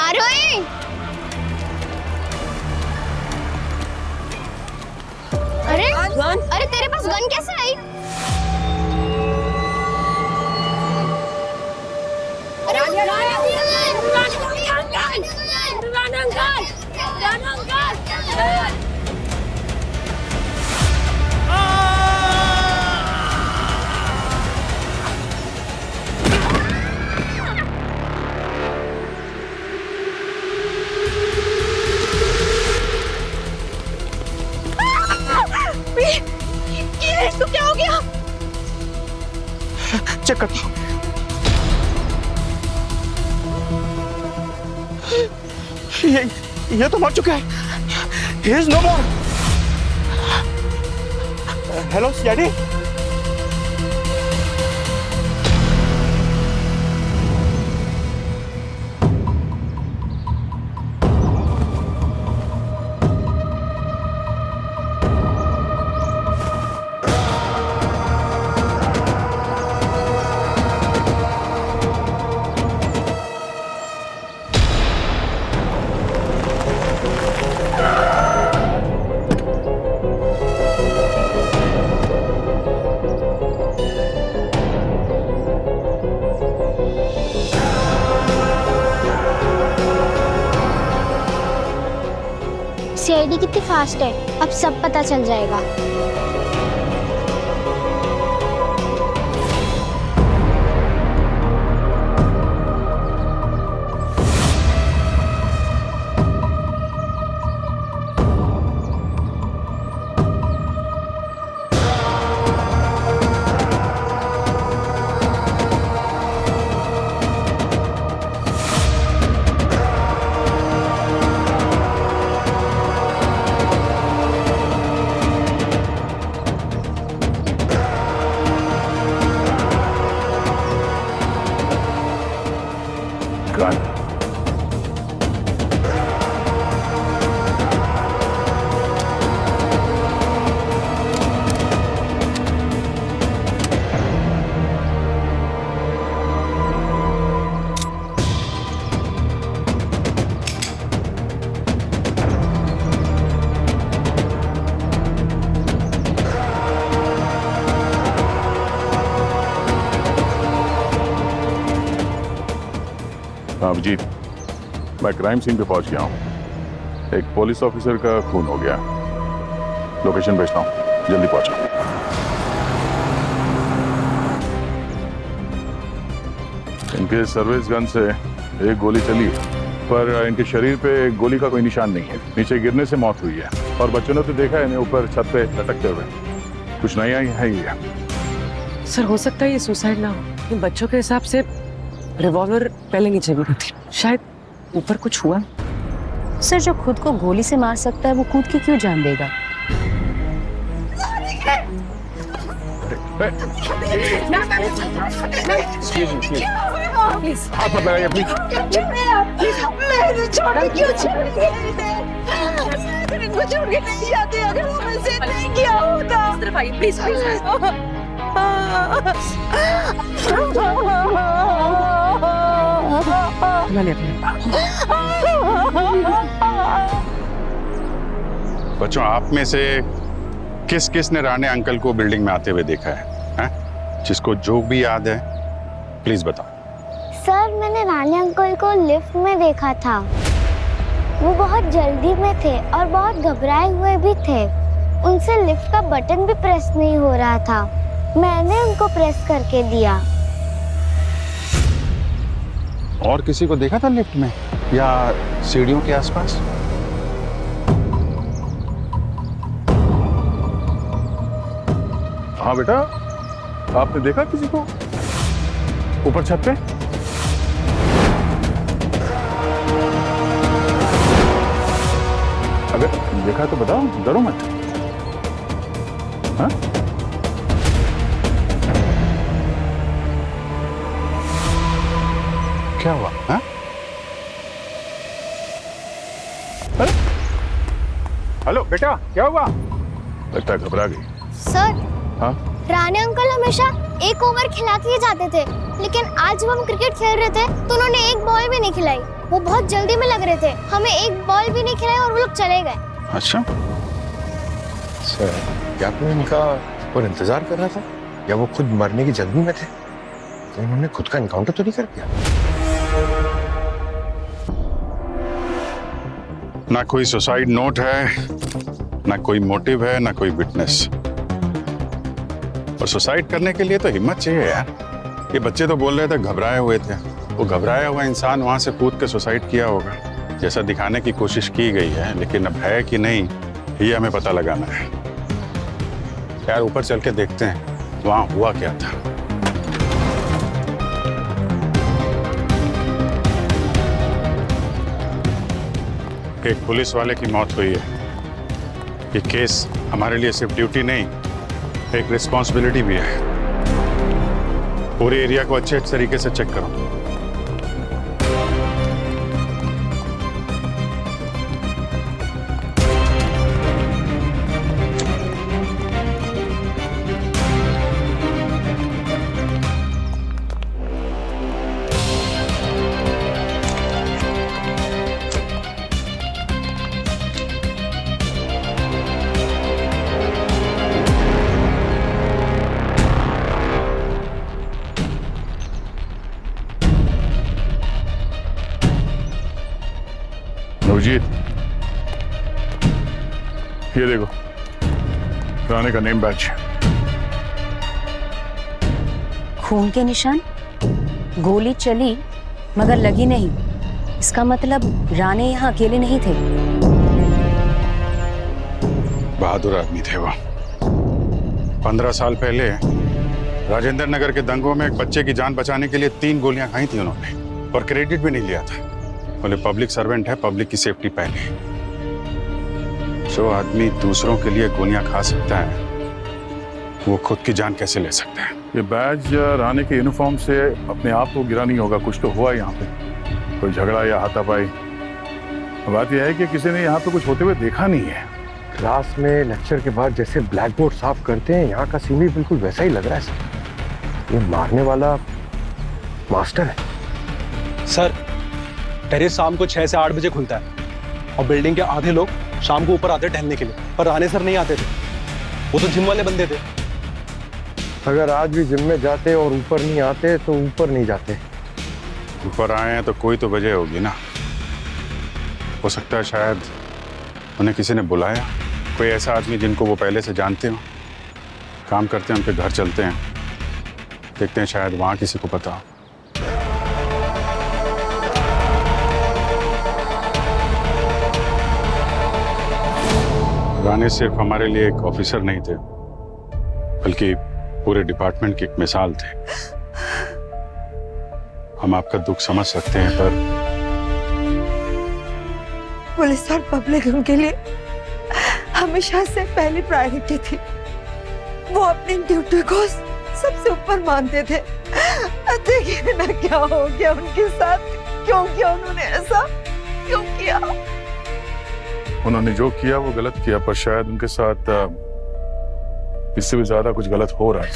आ रहे हो? अरे गन? अरे तेरे पास गन कैसे आई? इसको क्या हो गया? चेक करता हूं। ये तो मर चुका है। He is no more. Hello CID. CID कितनी फास्ट है, अब सब पता चल जाएगा। अभिजीत, मैं क्राइम सीन पे पहुंच गया हूं। एक पुलिस ऑफिसर का खून हो गया। लोकेशन भेजता हूं, जल्दी पहुंचो। इनके सर्विस गन से एक गोली चली, पर इनके शरीर पे गोली का कोई निशान नहीं है। नीचे गिरने से मौत हुई है और बच्चों ने तो देखा है इन्हें ऊपर छत पे लटकते हुए। कुछ नया ही है ये। सर, हो सकता है ये सुसाइड ना हो। इन बच्चों के हिसाब से रिवॉल्वर पहले नीचे भी थी, शायद ऊपर कुछ हुआ। सर, जो खुद को गोली से मार सकता है वो खुद की क्यों जान देगा? प्लीज आप बताइए प्लीज। मैंने छोड़ क्यों इनको छोड़ के नहीं जाते। अगर वो मुझसे नहीं किया होता। इस तरफ आइए प्लीज प्लीज। बच्चों, आप में से किस किस ने राणे अंकल को बिल्डिंग में आते हुए देखा है? जिसको जो भी याद है प्लीज बताओ। सर, मैंने राणे अंकल को लिफ्ट में देखा था। वो बहुत जल्दी में थे और बहुत घबराए हुए भी थे। उनसे लिफ्ट का बटन भी प्रेस नहीं हो रहा था। मैंने उनको प्रेस करके दिया। और किसी को देखा था लिफ्ट में या सीढ़ियों के आसपास? हाँ बेटा, आपने देखा किसी को ऊपर छत पे? अगर देखा तो बताओ, डरो मत। हाँ? क्या हुआ? हाँ? अरे? हेलो बेटा, क्या हुआ? लगता है घबरा गई। सर, हाँ? राणे अंकल हमेशा एक ओवर खिला के जाते थे। लेकिन आज जब हम क्रिकेट खेल रहे थे तो उन्होंने एक बॉल भी नहीं खिलाई। वो बहुत जल्दी में लग रहे थे, हमें एक बॉल भी नहीं खिलाई और वो लोग चले गए। अच्छा सर, क्या कोई इनका और इंतजार कर रहा था या वो खुद मरने की जल्दी में थे? तो इन्होंने खुद का एनकाउंटर तो नहीं कर दिया? ना कोई सुसाइड नोट है, ना कोई मोटिव है, ना कोई विटनेस। और सुसाइड करने के लिए तो हिम्मत चाहिए यार। ये बच्चे तो बोल रहे थे घबराए हुए थे। वो घबराया हुआ इंसान वहां से कूद के सुसाइड किया होगा जैसा दिखाने की कोशिश की गई है, लेकिन अब है कि नहीं ये हमें पता लगाना है। यार ऊपर चल के देखते हैं वहां हुआ क्या था। एक पुलिस वाले की मौत हुई है। ये केस हमारे लिए सिर्फ ड्यूटी नहीं, एक रिस्पॉन्सिबिलिटी भी है। पूरे एरिया को अच्छे तरीके से चेक करो। नवजीत, ये देखो राणे का नेम बैच। खून के निशान, गोली चली मगर लगी नहीं। इसका मतलब राणे यहाँ अकेले नहीं थे। बहादुर आदमी थे वो। 15 साल पहले राजेंद्र नगर के दंगों में एक बच्चे की जान बचाने के लिए 3 गोलियां खाई थी उन्होंने, और क्रेडिट भी नहीं लिया था। बोले पब्लिक सर्वेंट है, पब्लिक की सेफ्टी पहले। जो आदमी दूसरों के लिए गोलियां खा सकता है वो खुद की जान कैसे ले सकता है? ये बैज राणे के यूनिफॉर्म से अपने आप को गिरा नहीं होगा, कुछ तो हुआ यहाँ पे, कोई झगड़ा या हाथापाई। बात यह है कि किसी ने यहाँ पे कुछ होते हुए देखा नहीं है। क्लास में लेक्चर के बाद जैसे ब्लैक बोर्ड साफ करते हैं, यहाँ का सीन भी बिल्कुल वैसा ही लग रहा है सर। ये मारने वाला मास्टर है। सर, टेरेस शाम को 6 से 8 बजे खुलता है और बिल्डिंग के आधे लोग शाम को ऊपर आते टहलने के लिए, पर राणे सर नहीं आते थे। वो तो जिम वाले बंदे थे। अगर आज भी जिम में जाते और ऊपर नहीं आते तो ऊपर नहीं जाते। ऊपर आए हैं तो कोई तो वजह होगी ना। हो सकता है शायद उन्हें किसी ने बुलाया, कोई ऐसा आदमी जिनको वो पहले से जानते हो, काम करते हैं, उनके घर चलते हैं, देखते हैं शायद वहां किसी को पता हो। राणे सिर्फ हमारे लिए एक ऑफिसर नहीं थे, बल्कि पूरे डिपार्टमेंट की एक मिसाल थे। हम आपका दुख समझ सकते हैं, पर पुलिस और पब्लिक उनके लिए हमेशा से पहली प्रायोरिटी थी। वो अपनी ड्यूटी को सबसे ऊपर मानते थे। देखिए ना क्या हो गया उनके साथ। क्यों किया उन्होंने ऐसा? क्यों किया? उन्होंने जो किया वो गलत किया, पर शायद उनके साथ इससे भी ज्यादा कुछ गलत हो रहा है।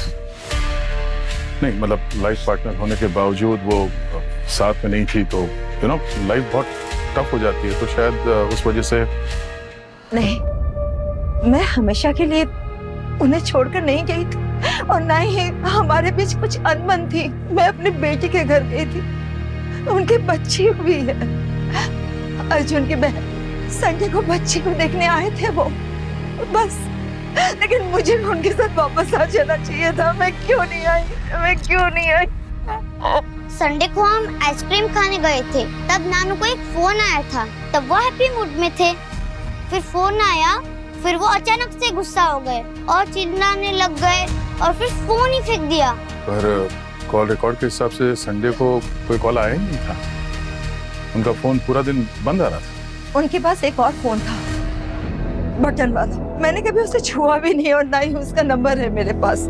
नहीं मतलब लाइफ पार्टनर होने के बावजूद वो साथ में नहीं थी, तो लाइफ बहुत टफ हो जाती है, तो शायद उस वजह से। नहीं, मैं हमेशा के लिए उन्हें छोड़कर नहीं गई थी और ना ही हमारे बीच कुछ अनबन थी। मैं अपनी बेटी के घर गई थी, उनके बच्ची हुई है। अर्जुन की बहन संडे को बच्ची को देखने आए थे वो, बस। लेकिन मुझे उनके साथ वापस आ जाना चाहिए था। मैं क्यों नहीं आई? मैं क्यों नहीं आई? संडे को हम आइसक्रीम खाने गए थे, तब नानू को एक फोन आया था। तब वो हैप्पी मूड में थे, फिर फोन आया, फिर वो अचानक से गुस्सा हो गए और चिल्लाने लग गए और फिर फोन ही फेंक दिया। पर कॉल रिकॉर्ड के हिसाब से संडे को कोई कॉल आया ही नहीं था। उनका फोन पूरा दिन बंद आ रहा था। उनके पास एक और फोन था, बटन वाला। मैंने कभी उसे छुआ भी नहीं और ना ही उसका नंबर है मेरे पास।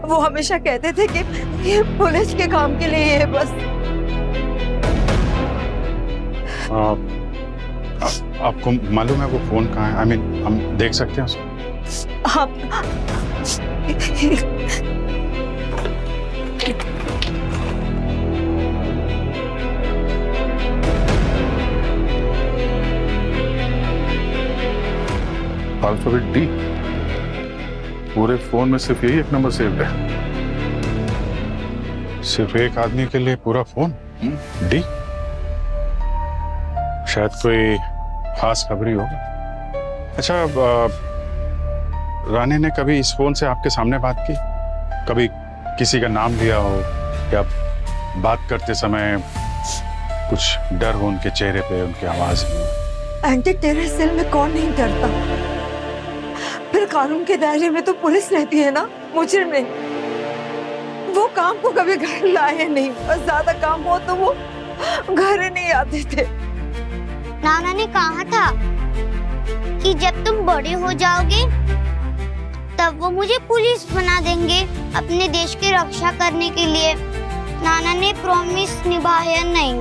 वो हमेशा कहते थे कि ये पुलिस के काम के लिए है बस। आपको मालूम है वो फोन कहाँ है? I mean, हम देख सकते हैं उसको? आप अल्फाबेट डी। पूरे फोन में सिर्फ यही एक नंबर सेव है। सिर्फ एक आदमी के लिए पूरा फोन डी। शायद कोई खास खबरी हो। अच्छा, रानी ने कभी इस फोन से आपके सामने बात की? कभी किसी का नाम लिया हो या बात करते समय कुछ डर हो उनके चेहरे पे, उनकी आवाज में? एंटी टेरर सेल में कौन नहीं डरता? फिर कानून के दायरे में तो पुलिस रहती है ना, मुजरिम नहीं। वो काम को कभी घर लाए नहीं, और ज्यादा काम हो तो वो घर ही नहीं आते थे। नाना ने कहा था कि जब तुम बड़े हो जाओगे तब वो मुझे पुलिस बना देंगे अपने देश की रक्षा करने के लिए। नाना ने प्रॉमिस निभाया नहीं।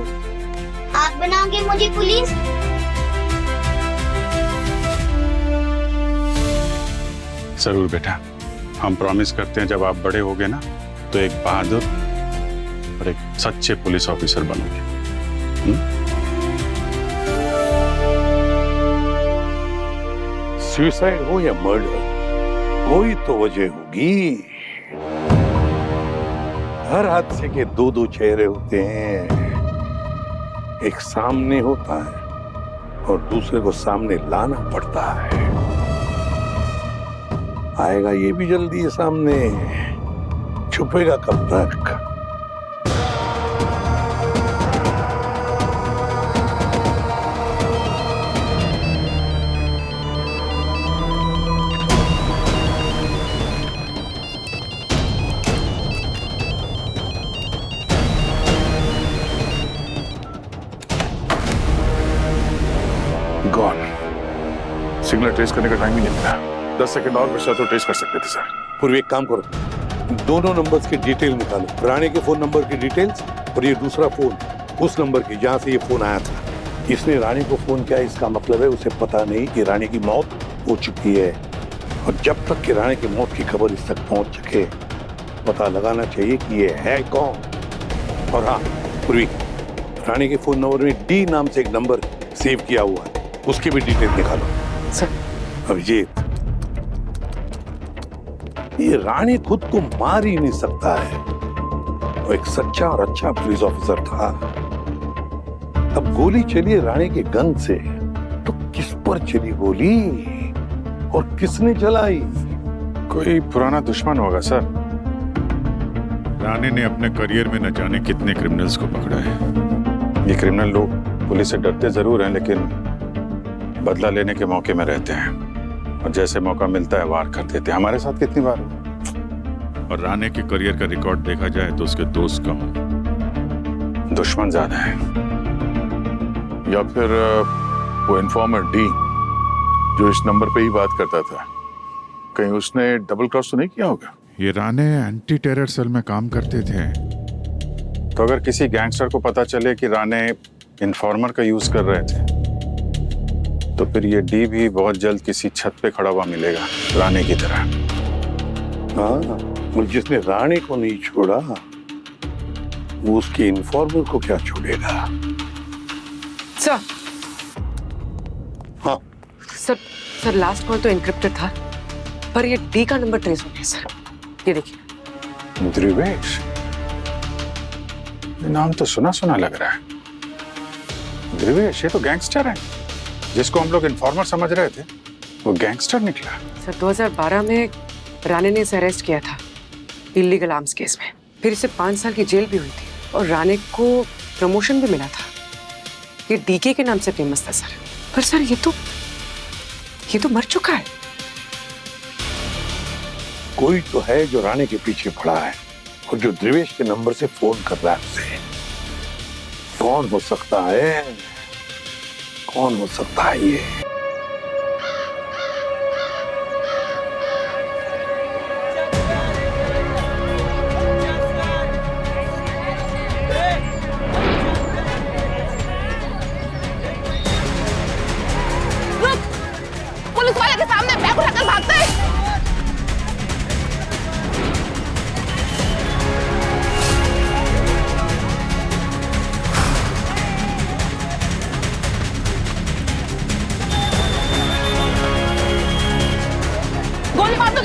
आप बनाओगे मुझे पुलिस? जरूर बेटा, हम प्रॉमिस करते हैं जब आप बड़े होगे ना तो एक बहादुर और एक सच्चे पुलिस ऑफिसर बनोगे। सुसाइड हो या मर्डर, कोई तो वजह होगी। हर हादसे के दो दो चेहरे होते हैं। एक सामने होता है और दूसरे को सामने लाना पड़ता है। आएगा ये भी जल्दी है सामने, छुपेगा कब तक? गॉन। सिग्नल ट्रेस करने का टाइम ही नहीं मिला। 10 सेकंड और बचा तो ट्रेस कर सकते थे सर। पूर्व एक काम करो, दोनों नंबर्स की डिटेल निकालो। रानी के फोन नंबर की डिटेल्स और ये दूसरा फोन उस नंबर की जहां से ये फोन आया था। इसने रानी को फोन किया, इसका मतलब है उसे पता नहीं कि रानी की मौत हो चुकी है। और जब तक कि रानी की मौत की खबर इस तक पहुंच सके, पता लगाना चाहिए कि ये है कौन। और हाँ पूर्वी, रानी के फोन नंबर में डी नाम से एक नंबर सेव किया हुआ है, उसकी भी डिटेल निकालो। सर। अभिजीत, ये रानी खुद को मार ही नहीं सकता है। वो एक सच्चा और अच्छा पुलिस ऑफिसर था। अब गोली चली रानी के गन से, तो किस पर चली गोली और किसने चलाई? कोई पुराना दुश्मन होगा सर। रानी ने अपने करियर में न जाने कितने क्रिमिनल्स को पकड़ा है। ये क्रिमिनल लोग पुलिस से डरते जरूर हैं, लेकिन बदला लेने के मौके में रहते हैं और जैसे मौका मिलता है वार कर देते हैं। हमारे साथ कितनी बार। और रानी के करियर का रिकॉर्ड देखा जाए तो उसके दोस्त कम, दुश्मन ज्यादा है। या फिर वो इन्फॉर्मर डी जो इस नंबर पे ही बात करता था, कहीं उसने डबल क्रॉस तो नहीं किया होगा? ये राणे एंटी टेरर सेल में काम करते थे, तो अगर किसी गैंगस्टर को पता चले कि राणे इन्फॉर्मर का यूज कर रहे थे, तो फिर ये डी भी बहुत जल्द किसी छत पे खड़ा हुआ मिलेगा राणे की तरह। हाँ, और जिसने रानी को नहीं छोड़ा वो उसके इन्फॉर्मर को क्या छोड़ेगा? सर। हाँ सर लास्ट कॉल तो एनक्रिप्टेड था, पर ये डी का नंबर ट्रेस हो गया सर। ये देखिए। ध्रुवेश, ये नाम तो सुना सुना लग रहा है। ध्रुवेश, ये तो गैंगस्टर है जिसको हम लोग इन्फॉर्मर समझ रहे थे, वो गैंगस्टर निकला। सर 2012 में राणे ने इसे अरेस्ट किया था इलीगल आर्म्स केस में। फिर इसे 5 साल की जेल भी हुई थी और राणे को प्रमोशन भी मिला था। ये डीके के नाम से फेमस था सर। पर सर ये तो मर चुका है। कोई तो है जो रानी के पीछे पड़ा है और जो ध्रुवेश के नंबर से फोन कर रहा है उसे। कौन हो सकता है? कौन हो सकता है ये? पुलिस वाले के सामने बैग उठाकर भागते हैं।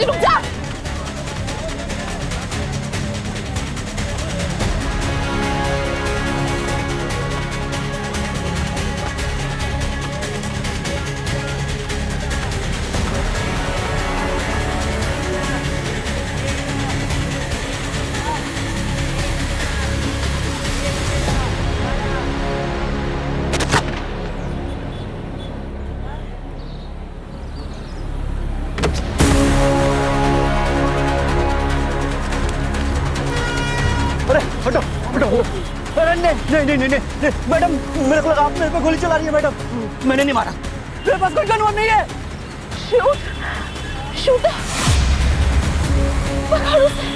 जल्दी रुक जा। अरे नहीं मैडम, मेरे को लगा आप मेरे पे गोली चला रही है। मैडम मैंने नहीं मारा, मेरे पास कोई गन नहीं है। शूट पकड़ो उसे।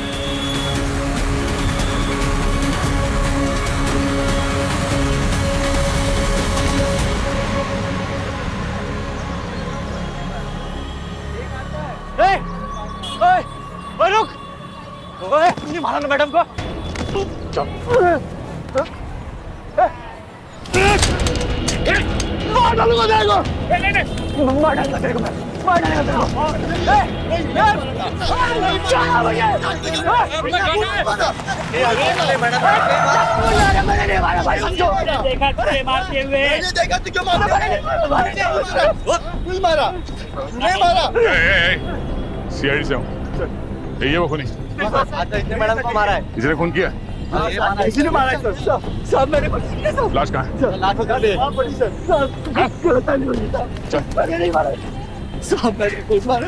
रुक, नहीं मारा ना मैडम को। मार डालूंगा तेरे को, मार डालूंगा तेरे को, मार डालूंगा तेरे को। मैंने नहीं मारा भाई, समझो। देखा तुझे मारते हुए, मैंने देखा तू क्यों मारा। नहीं मारा, नहीं मारा। सीआईडी से हूँ। ये वो खूनी मैडम को मारा है। इसने खून किया? किसी ने मारा है सर। साहब मैंने कुछ नहीं किया। लाश कहाँ है? लाश उठा ले। गलत नहीं हुई सर, मैंने नहीं मारा साहब, मैंने कुछ मारा।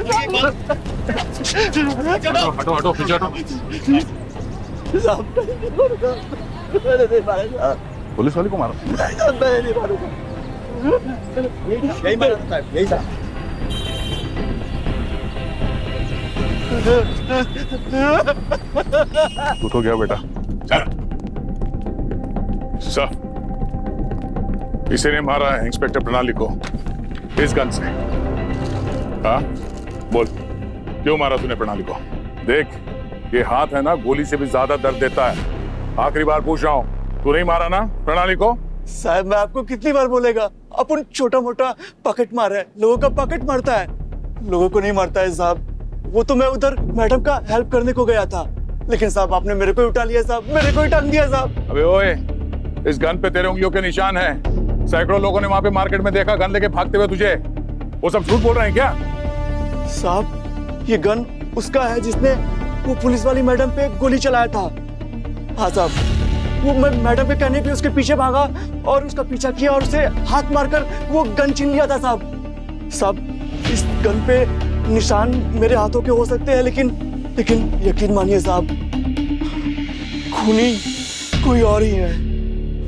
हटो हटो पीछे हटो। साहब मैंने नहीं मारा साहब। पुलिस वाले को मारा? मैंने नहीं मारा। यही मारा साहब, यही साहब। तू तो गया बेटा। सर, इसी ने मारा है इंस्पेक्टर प्रणाली को इस गन से। हाँ बोल, क्यों मारा तूने प्रणाली को? देख, ये हाथ है ना, गोली से भी ज्यादा दर्द देता है। आखिरी बार पूछ रहा हूँ, तू नहीं मारा ना प्रणाली को? साहब मैं आपको कितनी बार बोलेगा, अपन छोटा मोटा पॉकेट मारा है, लोगों का पॉकेट मारता है, लोगों को नहीं मारता है साहब। वो तो मैं उधर मैडम का हेल्प करने को गया था, लेकिन साहब आपने मेरे को उठा लिया साहब, मेरे को ही टांग दिया साहब। अबे ओए, इस गन पे तेरे उंगलियों के निशान हैं। सैकड़ों लोगों ने वहां पे मार्केट में देखा गन लेके भागते हुए तुझे। वो सब झूठ बोल रहे हैं क्या? साहब ये गन उसका है जिसने वो पुलिस वाली मैडम पे गोली चलाया था। हाँ साहब, वो मैं मैडम के कहने पे उसके पीछे भागा और उसका पीछा किया और उसे हाथ मारकर वो गन छीन लिया था साहब। साहब इस गन पे निशान मेरे हाथों के हो सकते हैं, लेकिन यकीन मानिए साहब, खूनी कोई और ही है।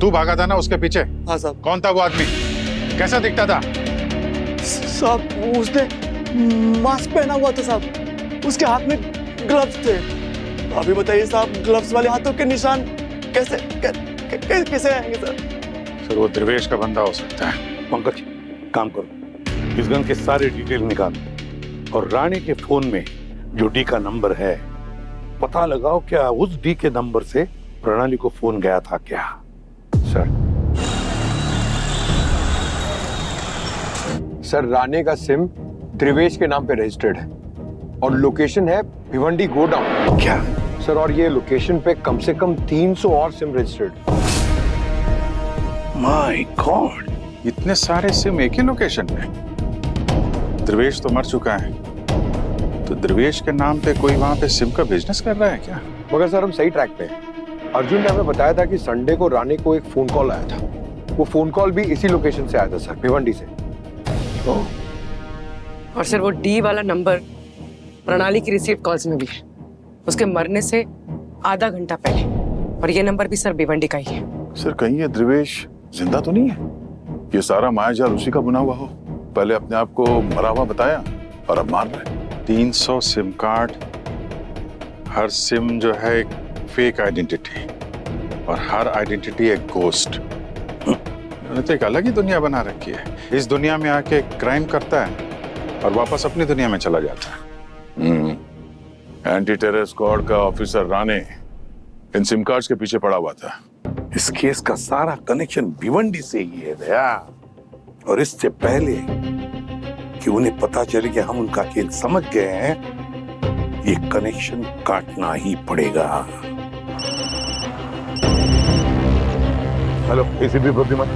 तू भागा था ना उसके पीछे? हाँ साहब। कौन था वो आदमी, कैसा दिखता था? साहब उसने मास्क पहना हुआ था साहब, उसके हाथ में ग्लव्स थे। अभी बताइए साहब, ग्लव्स वाले हाथों के निशान कैसे आएंगे सर? सर वो द्रवेश का बंदा हो सकता है। पंकज काम करो, इस गन के सारे डिटेल निकालो और रानी के फोन में जो डी का नंबर है पता लगाओ, क्या उस डी के नंबर से प्रणाली को फोन गया था क्या? सर राणे का सिम द्रवेश के नाम पे रजिस्टर्ड है और लोकेशन है भिवंडी गोडाउन। क्या सर? और ये लोकेशन पे कम से कम 300 और सिम रजिस्टर्ड। माय गॉड, इतने सारे सिम एक ही लोकेशन पे? द्रवेश तो मर चुका है, तो द्रवेश के नाम पे कोई वहां पे सिम का बिजनेस कर रहा है क्या? मगर सर हम सही ट्रैक पे हैं। अर्जुन ने हमें बताया था कि संडे को राणे को एक फोन कॉल आया था। वो फोन कॉल भी इसी लोकेशन से आया था सर, भिवंडी से। और सर वो डी वाला नंबर प्रणाली की रिसीव्ड कॉल्स में भी है, उसके मरने से आधा घंटा पहले। और ये नंबर भी सर भिवंडी का ही है। सर कहीं ये द्रवेश जिंदा तो नहीं है? ये सारा मायाजाल उसी का बुना हुआ हो? पहले अपने आप को मरा हुआ बताया और अब मार रहा है। 300 सिम कार्ड, हर सिम जो है एक फेक आइडेंटिटी और हर आइडेंटिटी एक गोस्ट। उन्होंने तो एक अलग ही दुनिया बना रखी है। इस दुनिया में आके क्राइम करता है और वापस अपनी दुनिया में चला जाता है। एंटी टेरर स्क्वाड का ऑफिसर राणे इन सिम कार्ड्स के पीछे पड़ा हुआ था। इस केस का सारा कनेक्शन भिवंडी से ही है दया, और इससे पहले कि उन्हें पता चले कि हम उनका खेल समझ गए हैं, ये कनेक्शन काटना ही पड़ेगा। हेलो, एसीपी बुद्धिमान।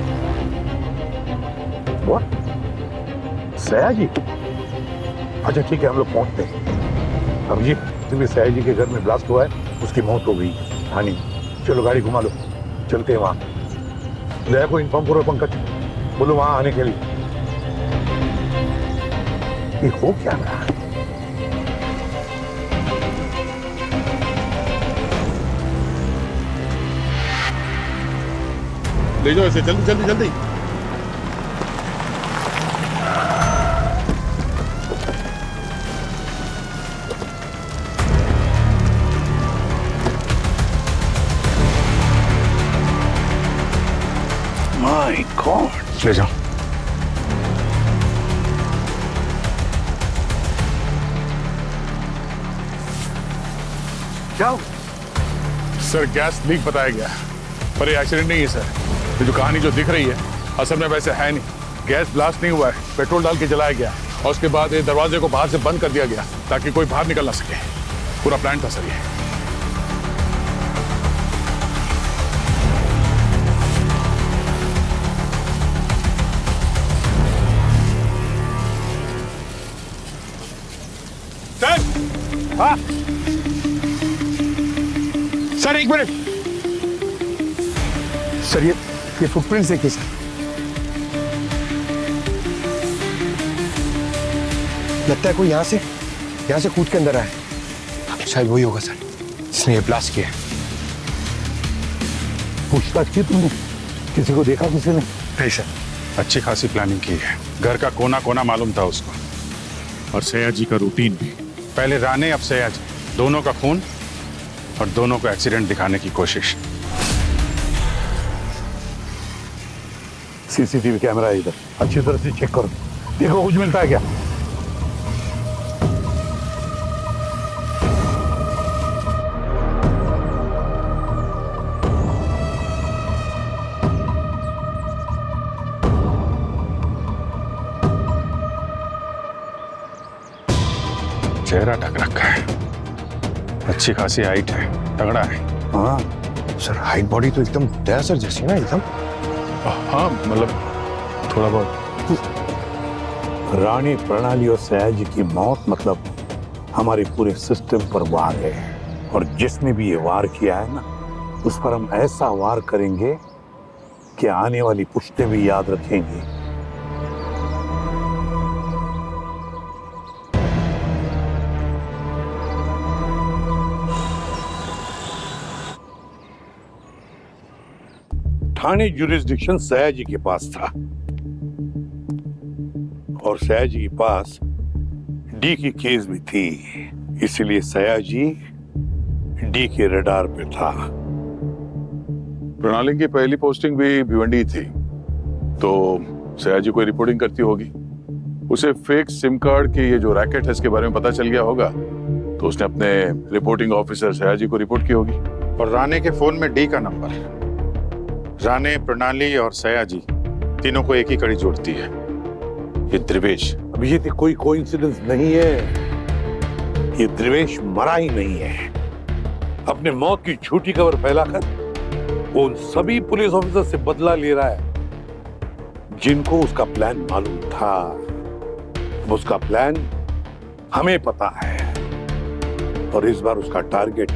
व्हाट? सयाजी? अच्छा ठीक है, हम लोग पहुंचते हैं। अब जी सयाजी के घर में ब्लास्ट हुआ है, उसकी मौत हो गई। हाँ नहीं, चलो गाड़ी घुमा लो, चलते हैं वहां। दया को इन्फॉर्म करो पंकज, बोलो वहां आने के लिए। ये हो क्या रहा है? ले जाओ इसे, जल्दी जल्दी जल्दी। माय गॉड, ले जाओ। क्या हो? सर गैस लीक बताया गया, पर ये एक्सीडेंट नहीं है सर। ये जो कहानी जो दिख रही है असल में वैसे है नहीं। गैस ब्लास्ट नहीं हुआ है, पेट्रोल डाल के जलाया गया और उसके बाद ये दरवाजे को बाहर से बंद कर दिया गया ताकि कोई बाहर निकल ना सके। पूरा प्लान था सर ये। सर, हाँ सर एक मिनट सर, ये फुटप्रिंट्स देखिए सर। लगता है कोई यहाँ से कूद के अंदर आया है। शायद वही होगा सर जिसने ये ब्लास्ट किया है। पूछताछ की तुमने? किसी को देखा किसी ने? नहीं सर। अच्छी खासी प्लानिंग की है, घर का कोना कोना मालूम था उसको, और सयाजी का रूटीन भी। पहले राणे अब सयाजी, दोनों का खून और दोनों को एक्सीडेंट दिखाने की कोशिश। सीसीटीवी कैमरा है इधर, अच्छी तरह से चेक करो, देखो कुछ मिलता है क्या। चेहरा ढक रखा है, अच्छी खासी हाइट है, तगड़ा है। हाँ सर, हाइट बॉडी तो एकदम दया सर जैसी ना, एकदम। हाँ मतलब थोड़ा बहुत। रानी प्रणाली और सयाजी की मौत मतलब हमारे पूरे सिस्टम पर वार है, और जिसने भी ये वार किया है ना, उस पर हम ऐसा वार करेंगे कि आने वाली पुश्तें भी याद रखेंगी। थाने जुरिस्डिक्शन सयाजी के पास था, और सयाजी के पास डी की केस भी थी, इसलिए सयाजी डी के रडार पे था। प्रणाली की पहली पोस्टिंग भी भिवंडी थी, तो सयाजी कोई रिपोर्टिंग करती होगी। उसे फेक सिम कार्ड के ये जो रैकेट है इसके बारे में पता चल गया होगा, तो उसने अपने रिपोर्टिंग ऑफिसर सयाजी को रिपोर्ट की होगी। और राणे के फोन में डी का नंबर, राणे, प्रणाली और सयाजी तीनों को एक ही कड़ी जोड़ती है, ये द्रिवेश। अब ये कोई कोइंसिडेंस नहीं है, ये द्रिवेश मरा ही नहीं है। अपने मौत की झूठी खबर फैलाकर वो उन सभी पुलिस ऑफिसर से बदला ले रहा है जिनको उसका प्लान मालूम था। अब उसका प्लान हमें पता है, और इस बार उसका टारगेट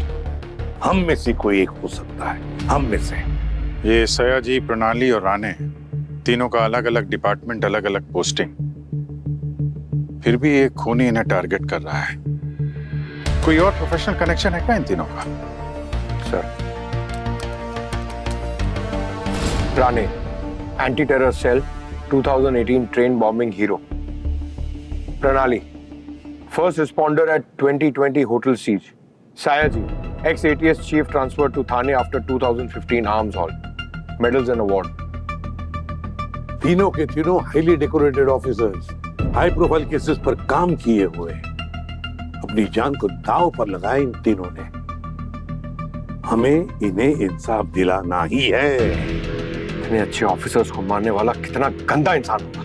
हम में से कोई एक हो सकता है, हम में से। ये सयाजी, प्रणाली और राणे तीनों का अलग अलग डिपार्टमेंट, अलग अलग पोस्टिंग, फिर भी एक खूनी इन्हें टारगेट कर रहा है। कोई और प्रोफेशनल कनेक्शन है क्या इन तीनों का? Sir, Rane, anti terror cell, 2018 train bombing hero. Pranali, first responder at 2020 hotel siege. Sayaji, ex-ATS chief transferred to Thane after 2015 arms haul. Medals and award. तीनों के तीनों highly decorated officers, high profile cases पर काम किए हुए, अपनी जान को दांव पर लगाए इन तीनों ने। हमें इन्हें इंसाफ दिलाना ही है। इतने अच्छे ऑफिसर्स को मारने वाला कितना गंदा इंसान होगा।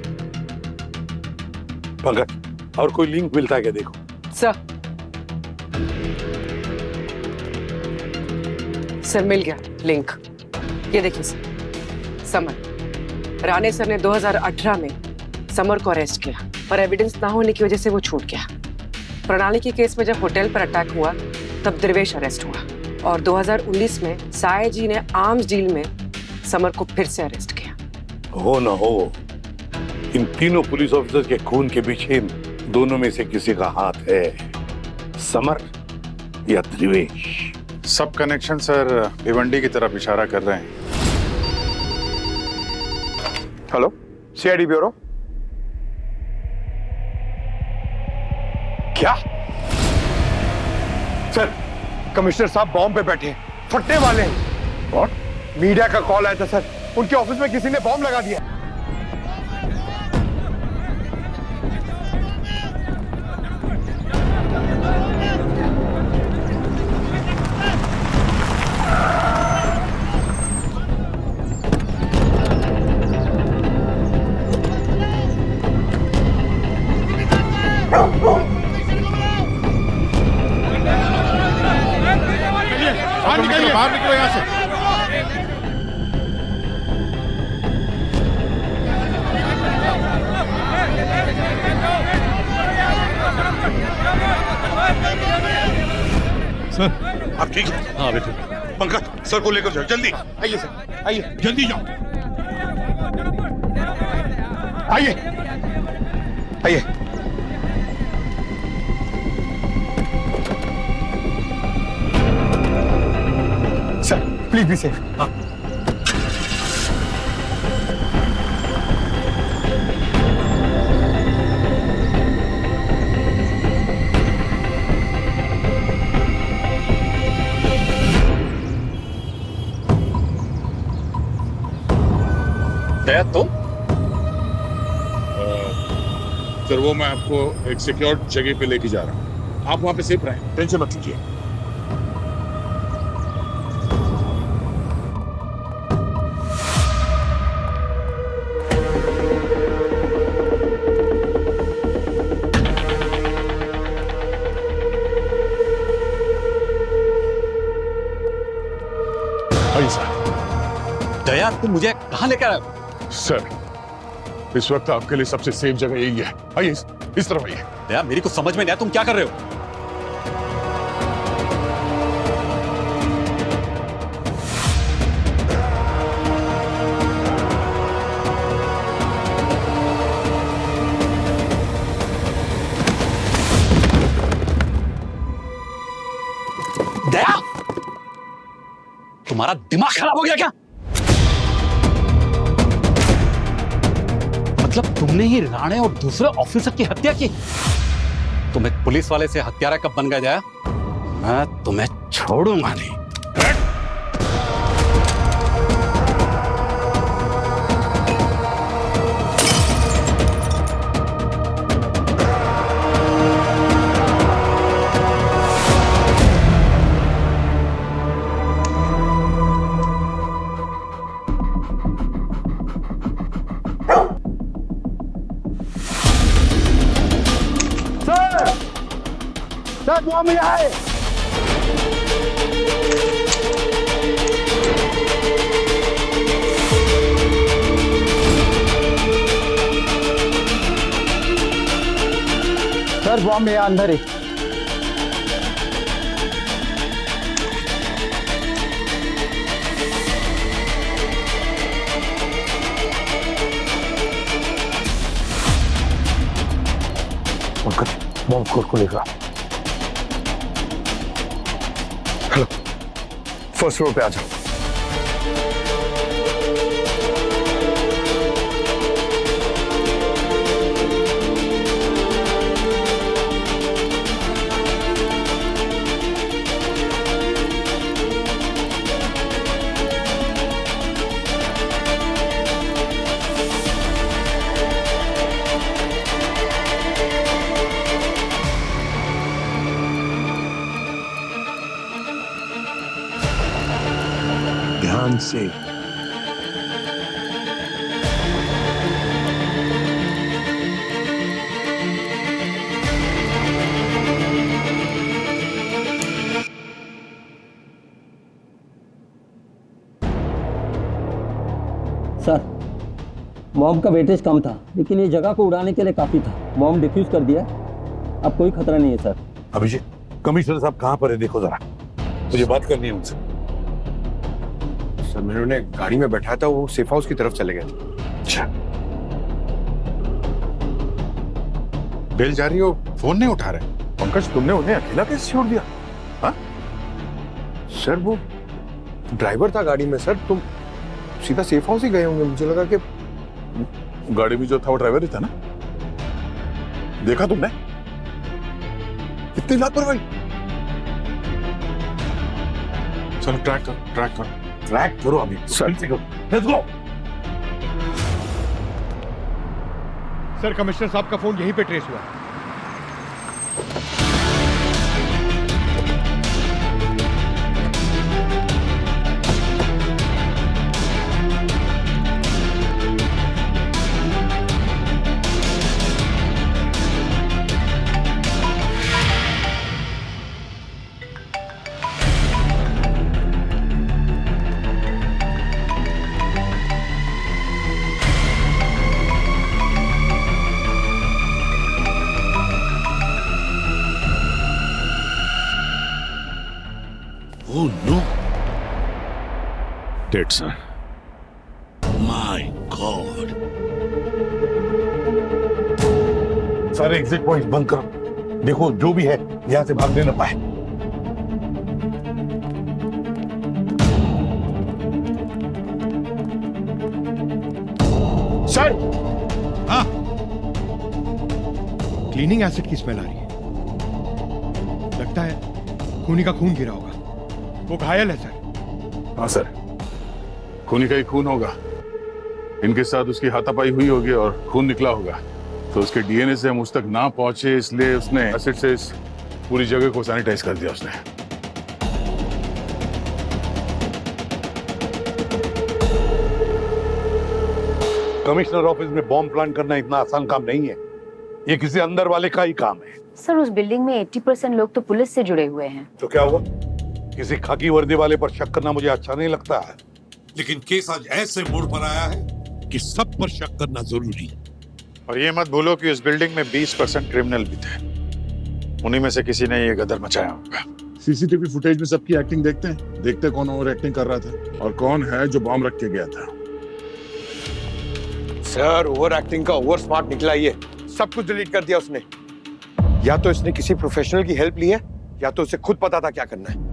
पंकज, और कोई लिंक मिलता है क्या देखो। सर, सर मिल गया लिंक। ये देखिए सर, समर। राणे सर ने 2018 में समर को अरेस्ट किया और एविडेंस ना होने की वजह से वो छूट गया। प्रणाली के केस में जब होटल पर अटैक हुआ तब द्रवेश अरेस्ट हुआ और 2019 में साय जी ने आर्म्स डील में समर को फिर से अरेस्ट किया। हो ना हो, इन तीनों पुलिस ऑफिसर के खून के पीछे दोनों में से किसी का हाथ है, समर या द्रवेश। सब कनेक्शन सर भिवंडी की तरफ इशारा कर रहे हैं। Hello, CID bureau. क्या सर, कमिश्नर साहब बॉम्ब पे बैठे हैं, फटने वाले हैं। व्हाट? मीडिया का कॉल आया था सर, उनके ऑफिस में किसी ने बॉम्ब लगा दिया। बाहर निकलो यहाँ से। सर आप ठीक है? हाँ बेटे। पंकज सर को लेकर जाओ, जल्दी आइए सर, आइए जल्दी जाओ। आइए आइए। Sir please be safe. हाँ। दया तुम? सर वो मैं आपको एक सिक्योर जगह पे लेके जा रहा हूँ, आप वहां पे सेफ रहें, टेंशन मत लीजिए। दया तुम मुझे कहाँ लेकर आए? सर इस वक्त आपके लिए सबसे सेफ जगह यही है, आइए इस तरफ आइए। दया मेरी कुछ समझ में नहीं आया, तुम क्या कर रहे हो? दया तुम्हारा दिमाग खराब हो गया क्या? मतलब तुमने ही राणे और दूसरे ऑफिसर की हत्या की? तुम एक पुलिस वाले से हत्यारा कब बन गए दया? मैं तुम्हें छोड़ूंगा नहीं। सर बॉम्ब यहाँ है। सर बॉम्ब यहाँ अंदर है। बॉम्ब को लेकर हेलो, फर्स्ट फ्लोर पे आ जाओ। ध्यान से। बॉम्ब का वेटेज कम था, लेकिन ये जगह को उड़ाने के लिए काफी था। बॉम्ब डिफ्यूज कर दिया, अब कोई खतरा नहीं है सर। अभिजीत, कमिश्नर साहब कहाँ पर है, देखो जरा, मुझे बात करनी है उनसे। सर मैंने उन्हें गाड़ी में बैठाया था, वो सेफ हाउस की तरफ चले गए। अच्छा, बेल जा रही हो, फोन नहीं उठा रहे। पंकज, तुमने उन्हें अकेला कैसे छोड़ दिया? हाँ सर, वो ड्राइवर था गाड़ी में सर, तुम सीधा सेफ हाउस ही गए होंगे। मुझे लगा कि गाड़ी में जो था वो ड्राइवर ही था ना? देखा तुमने? इतनी लापरवाही। चलो ट्रैक करो। ट्रैक करो अभी sir. Let's go. Sir commissioner साहब का फोन यहीं पे ट्रेस हुआ। Oh no! Dead sir. My God! सारे एग्जिट पॉइंट बंद करो। देखो जो भी है यहाँ से भागने न पाए। सर, हाँ, क्लीनिंग एसिड की स्मेल आ रही है। लगता है खूनी का खून गिरा होगा। वो घायल है सर। हाँ सर, खूनी का ही खून होगा। इनके साथ उसकी हाथापाई हुई होगी और खून निकला होगा, तो उसके डीएनए से हम उस तक ना पहुंचे, इसलिए उसने एसिड से इस पूरी जगह को सैनिटाइज कर दिया उसने। कमिश्नर ऑफिस में बॉम्ब प्लांट करना इतना आसान काम नहीं है। ये किसी अंदर वाले का ही काम है। सर उस बिल्डिंग में 80% लोग तो पुलिस से जुड़े हुए हैं। तो क्या हुआ? किसी खाकी वर्दी वाले पर शक करना मुझे अच्छा नहीं लगता है, लेकिन केस आज ऐसे मोड़ पर आया है कि सब पर शक करना जरूरी है। और ये मत भूलो कि उस बिल्डिंग में 20% क्रिमिनल भी थे। उन्हीं में से किसी ने ये गदर मचाया होगा। सीसीटीवी फुटेज में सबकी एक्टिंग देखते कौन ओवर एक्टिंग कर रहा था और कौन है जो बॉम्ब रख के गया था। सर ओवर एक्टिंग का ओवर स्मार्ट निकला ये। सब कुछ डिलीट कर दिया उसने। या तो इसने किसी प्रोफेशनल की हेल्प ली है, या तो उसे खुद पता था क्या करना है।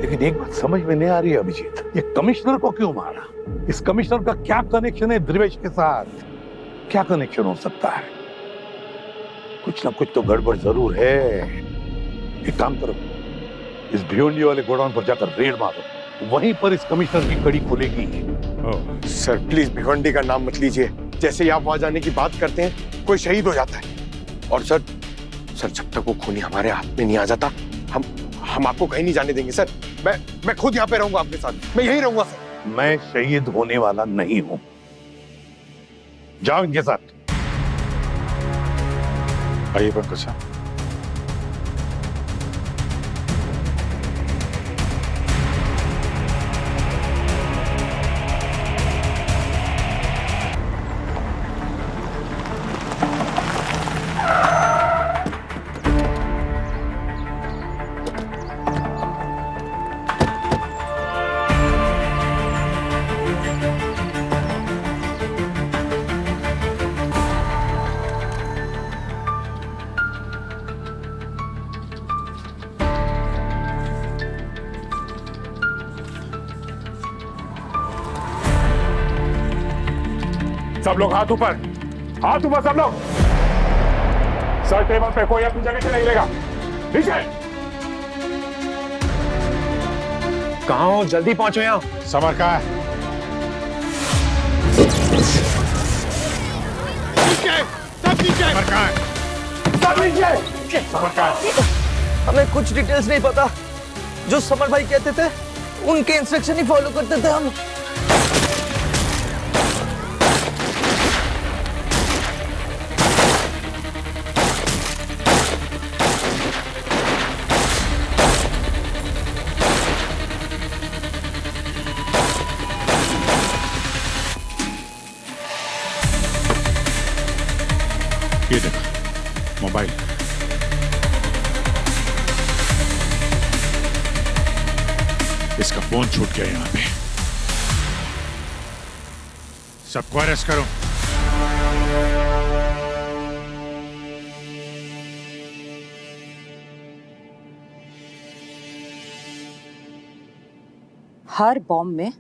लेकिन एक बात समझ में नहीं आ रही है अभिजीत, ये कमिश्नर को क्यों मारा? इस कमिश्नर का क्या कनेक्शन है द्रिवेश के साथ? क्या कनेक्शन हो सकता है? कुछ ना कुछ तो गड़बड़ जरूर है। एक काम करो, इस भिवंडी वाले गोडाउन पर जाकर रेड मारो, वहीं पर इस कमिश्नर की कड़ी खुलेगी। सर प्लीज भिवंडी का नाम मत लीजिए। जैसे ही आप वहां जाने की बात करते हैं, कोई शहीद हो जाता है। और सर जब तक वो खूनी हमारे हाथ में नहीं आ जाता, हम आपको कहीं नहीं जाने देंगे सर। मैं खुद यहाँ पे रहूंगा आपके साथ। मैं यहीं रहूंगा सर। मैं शहीद होने वाला नहीं हूं। जाओ इनके साथ। आइए पंकज साहब। सब लोग हाथ ऊपर सब लोग। सर टेबल पे, कोई अपनी जगह से नहीं लेगा। नीचे। कहाँ हो? जल्दी पहुंचो यहाँ। समर कहाँ है? सब नीचे। समर कहाँ है? सब नीचे। समर कहाँ है? हमें कुछ डिटेल्स नहीं पता। जो समर भाई कहते थे उनके इंस्ट्रक्शन ही फॉलो करते थे हम। ये देखो मोबाइल। इसका फोन छूट गया यहाँ पे। सबको अरेस्ट करो। हर बॉम्ब में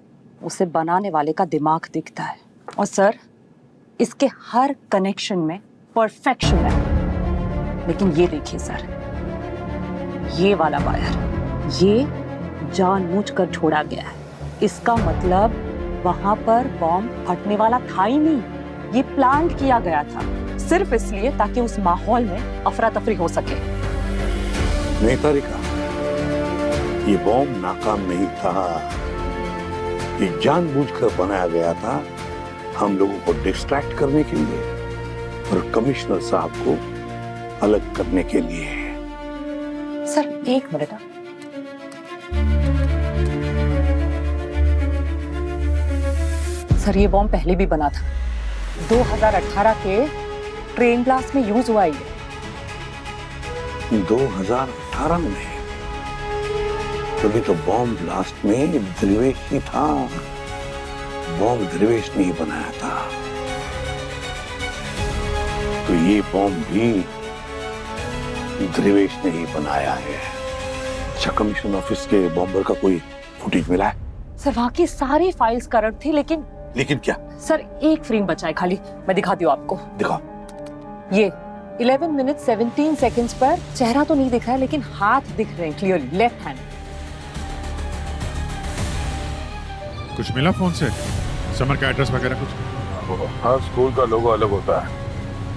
उसे बनाने वाले का दिमाग दिखता है और सर इसके हर कनेक्शन में परफेक्शन है। लेकिन ये देखिए सर, ये वाला वायर ये जानबूझकर छोड़ा गया है। इसका मतलब वहां पर बॉम्ब फटने वाला था ही नहीं, ये प्लान किया गया था सिर्फ इसलिए ताकि उस माहौल में अफरा तफरी हो सके। नहीं तारिका, ये बॉम्ब नाकाम नहीं था, ये जानबूझकर बनाया गया था हम लोगों को डिस्ट्रैक्ट करने के लिए और कमिश्नर साहब को अलग करने के लिए। सर एक मिनट, सर ये बॉम्ब पहले भी बना था, 2018 के ट्रेन ब्लास्ट में यूज हुआ है। 2018 में? तभी तो बॉम्ब ब्लास्ट में ध्रुवेश ही था, बॉम्ब ध्रुवेश ने ही बनाया था। तो ये बॉम्ब भी ध्रुवेश ने ही बनाया है। अच्छा, कमीशन ऑफिस के बॉम्बर का कोई फुटेज मिला है? सर वहां की सारी फाइल्स करेक्ट थी, लेकिन क्या? सर एक फ्रेम बचा है खाली, मैं दिखाती हूँ आपको। दिखाओ। ये 11 मिनट 17 सेकंड्स पर चेहरा तो नहीं दिख रहा है लेकिन हाथ दिख रहे हैं क्लियरली, लेफ्ट हैंड। कुछ मिला फोन से? समर का एड्रेस वगैरह कुछ? हर स्कूल का लोगो अलग होता है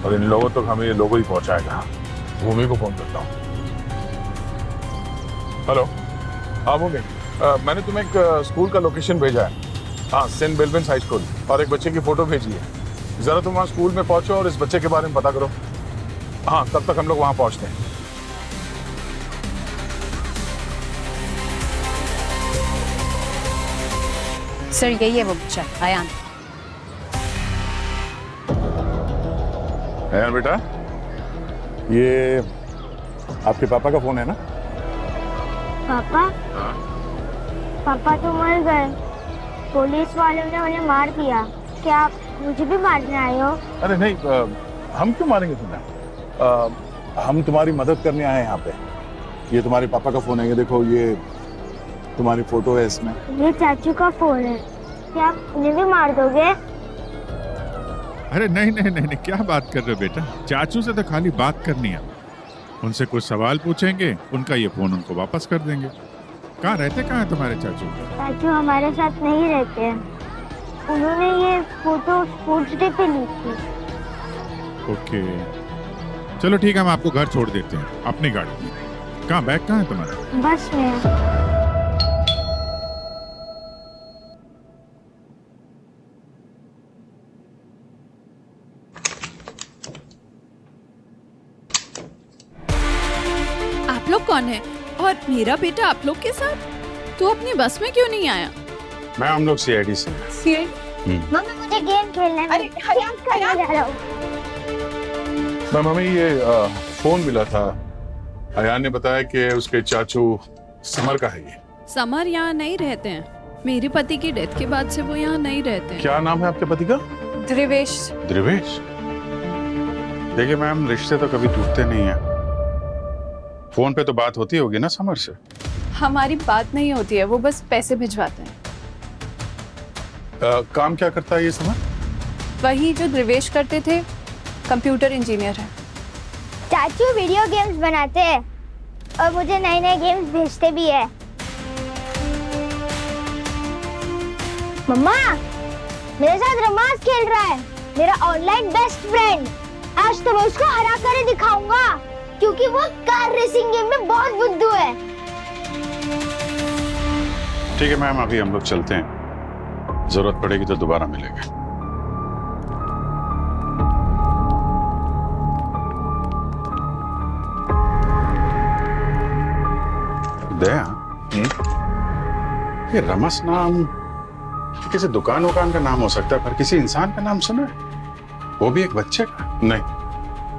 और इन लोगों तक हमें ये लोगो ही पहुंचाएगा। भूमि को फोन करता हूँ। हेलो, हाँ भूमि, मैंने तुम्हें एक स्कूल का लोकेशन भेजा है। हाँ, सेंट बेल्विन्स हाई स्कूल, और एक बच्चे की फोटो भेजी है। जरा तुम वहाँ स्कूल में पहुंचो और इस बच्चे के बारे में पता करो। हाँ, तब तक हम लोग वहाँ पहुँचते हैं। सर यही है वो बच्चा, अयान। अयान बेटा, ये आपके पापा का फोन है ना? पापा? पापा तो मर गए, पुलिस वालों ने उन्हें मार दिया। क्या आप मुझे भी मारने आए हो? अरे नहीं, हम क्यों मारेंगे तुम्हें? हम तुम्हारी मदद करने आए हैं यहाँ पे। ये तुम्हारे पापा का फोन है, ये देखो, ये तुम्हारी फोटो है इसमें। ये चाचू का फोन है, क्या आप उन्हें भी मार दोगे? अरे नहीं नहीं नहीं नहीं, क्या बात कर रहे हो बेटा? चाचू से तो खाली बात करनी है, उनसे कुछ सवाल पूछेंगे, उनका ये फोन उनको वापस कर देंगे। कहाँ रहते, कहाँ है तुम्हारे चाचू? चाचू हमारे साथ नहीं रहते हैं, उन्होंने ये फोटो स्पोर्ट्स डे पे ली थी। ओके, चलो ठीक है, हम आपको घर छोड़ देते हैं अपनी गाड़ी में। कहाँ, बैग कहाँ है तुम्हारा? बस में। आप लोग कौन है? और मेरा बेटा आप लोग के साथ? तू अपनी बस में क्यों नहीं आया? मैं हम लोग सीआईडी से। मम्मी मुझे गेम खेलना है। अरे गेम खेलने जा रहा हूँ। मैम, हमें ये फोन मिला था। अयान ने बताया कि उसके चाचू समर का है ये। समर यहाँ नहीं रहते हैं, मेरे पति की डेथ के बाद से वो यहाँ नहीं रहते हैं। क्या नाम है आपके पति का? ध्रुवेश। ध्रुवेश? देखिए मैम, रिश्ते तो कभी टूटते नहीं है। फोन पे तो बात होती होगी ना समर से? हमारी बात नहीं होती है, वो बस पैसे भिजवाते हैं। काम क्या करता है ये समर? वही जो ध्रुवेश करते थे, कंप्यूटर इंजीनियर है। चाचू वीडियो गेम्स बनाते हैं और मुझे नए नए गेम्स भेजते भी है। मम्मा, मेरे साथ रोमांस खेल रहा है मेरा ऑनलाइन बेस्ट फ्रेंड। आज तो मैं उसको हरा कर दिखाऊंगा, क्योंकि वो कार रेसिंग गेम में बहुत बुद्धू है। ठीक है मैम, अभी हम लोग चलते हैं, जरूरत पड़ेगी तो दोबारा मिलेंगे। दया, ये रमस नाम किसी दुकान का नाम हो सकता है, पर किसी इंसान का नाम सुना है? वो भी एक बच्चे का? नहीं,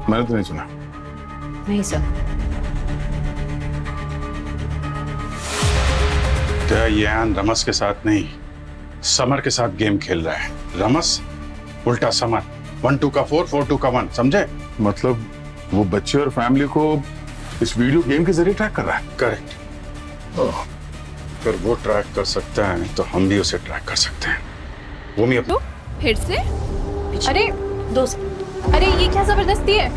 मैंने तो नहीं सुना। नहीं सर। क्या यान रमस के साथ नहीं, समर के साथ गेम खेल रहा है? रमस उल्टा समर, 1 2 का 4 4 2 का 1, समझे? मतलब वो बच्चे और फैमिली को इस वीडियो गेम के जरिए ट्रैक कर रहा है। करेक्ट। अगर वो ट्रैक कर सकता है तो हम भी उसे ट्रैक कर सकते हैं। वो भी अपने फिर से? अरे दोस्त, अरे ये क्या जबरदस्ती है?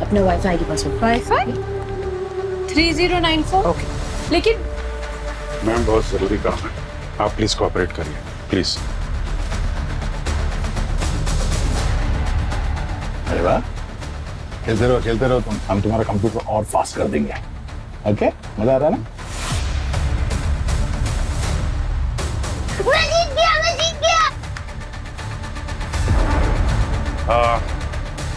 अपने वाईफाई के पासवर्ड। वाईफाई 3094। ओके। लेकिन मैम बहुत जरूरी काम है, आप प्लीज कोऑपरेट करिए प्लीज। अरे वाह, खेलते रहो तुम, हम तुम्हारा कंप्यूटर और फास्ट कर देंगे। ओके, मजा आ रहा है ना? मैं जीत गया।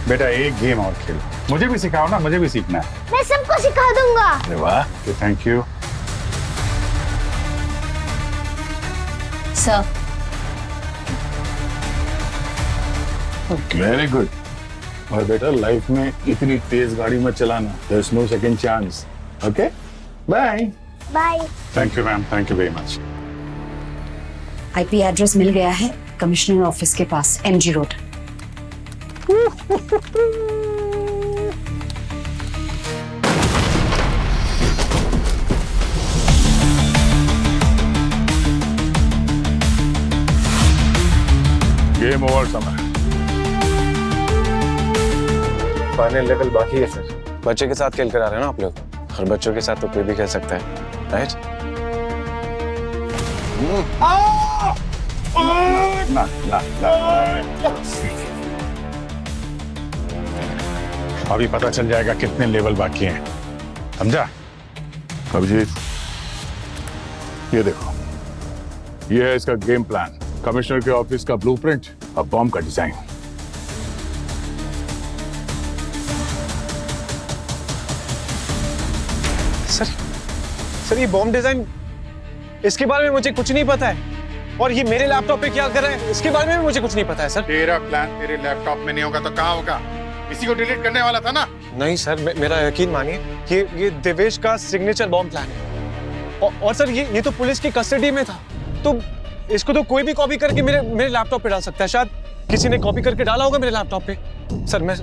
बेटा एक गेम और खेलो, मुझे भी सिखाओ ना, मुझे भी सीखना है। मैं सबको सिखा दूंगा। अरे वाह, thank you. Sir. Very good. और बेटा लाइफ में इतनी तेज गाड़ी मत चलाना, there is no second chance. Okay, bye. Bye. Thank you ma'am, thank you very much. IP address मिल गया है कमिश्नर ऑफिस के पास, MG road. Game over Samar. Final level बाकी है सर। बच्चे के साथ खेल कर आ रहे हैं ना आप लोग, और बच्चों के साथ तो कोई भी खेल सकता है, राइट? ना ना ना, अभी पता चल जाएगा कितने लेवल बाकी हैं, समझा? अभिजीत, ये देखो, ये है इसका गेम प्लान, कमिश्नर के ऑफिस का ब्लूप्रिंट और बॉम्ब का डिजाइन। सर ये बॉम्ब डिजाइन, इसके बारे में मुझे कुछ नहीं पता है, और ये मेरे लैपटॉप पे क्या कर रहा है इसके बारे में भी मुझे कुछ नहीं पता है सर। तेरा प्लान तेरे लैपटॉप में नहीं होगा तो कहाँ होगा? इसी को डिलीट करने वाला था ना? नहीं सर, मेरा यकीन मानिए, ये देवेश का सिग्नेचर बॉम्ब प्लान है, और सर ये तो पुलिस की कस्टडी में था, तो इसको तो कोई भी कॉपी करके मेरे लैपटॉप पे डाल सकता है। शायद किसी ने कॉपी करके डाला होगा मेरे लैपटॉप पे। सर मैं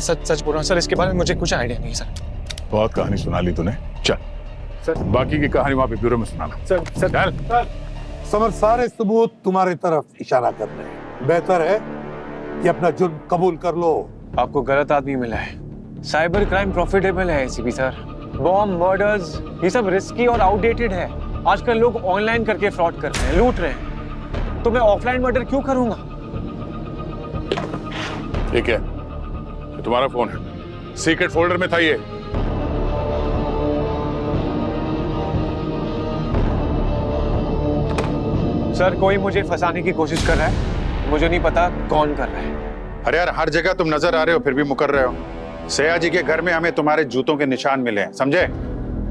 सच बोल रहा हूँ सर, इसके बारे में मुझे कुछ आइडिया नहीं है सर। बहुत कहानी सुना ली तूने, चल सर, बाकी की कहानी वहां पे ब्यूरो में सुनाना। सर चल। समर, सारे सबूत तुम्हारी तरफ इशारा कर रहे हैं। बेहतर है कि अपना जुर्म कबूल कर लो। आपको गलत आदमी मिला है। साइबर क्राइम प्रॉफिटेबल है एसीपी सर। बॉम्ब, मर्डर्स, ये सब रिस्की और आउटडेटेड है। आजकल लोग ऑनलाइन करके फ्रॉड कर रहे हैं, लूट रहे हैं, तो मैं ऑफलाइन मर्डर क्यों करूंगा? ठीक है, ये तुम्हारा फोन है, सीक्रेट फोल्डर में था ये। सर कोई मुझे फंसाने की कोशिश कर रहा है, मुझे नहीं पता कौन कर रहा है। अरे यार, हर जगह तुम नजर आ रहे हो फिर भी मुकर रहे हो। सया जी के घर में हमें तुम्हारे जूतों के निशान मिले हैं, समझे?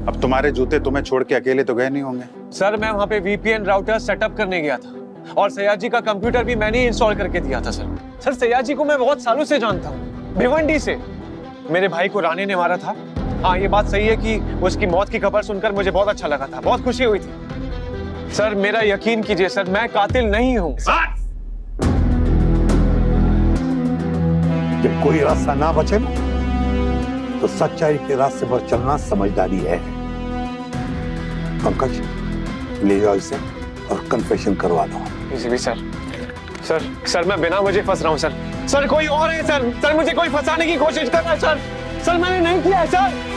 अब तुम्हारे जूते तुम्हें छोड़ के अकेले तो गए नहीं होंगे। सर मैं वहां पे वीपीएन राउटर सेटअप करने गया था, और सया जी का कंप्यूटर भी मैंने ही इंस्टॉल करके दिया था सर। सर सया जी को मैं बहुत सालों से जानता हूँ, भिवंडी से। मेरे भाई को राणे ने मारा था। हाँ, ये बात सही है कि उसकी मौत की खबर सुनकर मुझे बहुत अच्छा लगा था, बहुत खुशी हुई थी। सर मेरा यकीन कीजिए सर, मैं कातिल नहीं हूँ। जब कोई रास्ता ना बचे ना, तो सच्चाई के रास्ते पर चलना समझदारी है। पंकज, ले जाओ इसे और कन्फेशन करवा दो। इसी भी सर मैं बिना मुझे फंस रहा हूँ सर। सर कोई और है सर, मुझे कोई फंसाने की कोशिश कर रहा है सर। सर मैंने नहीं किया है सर।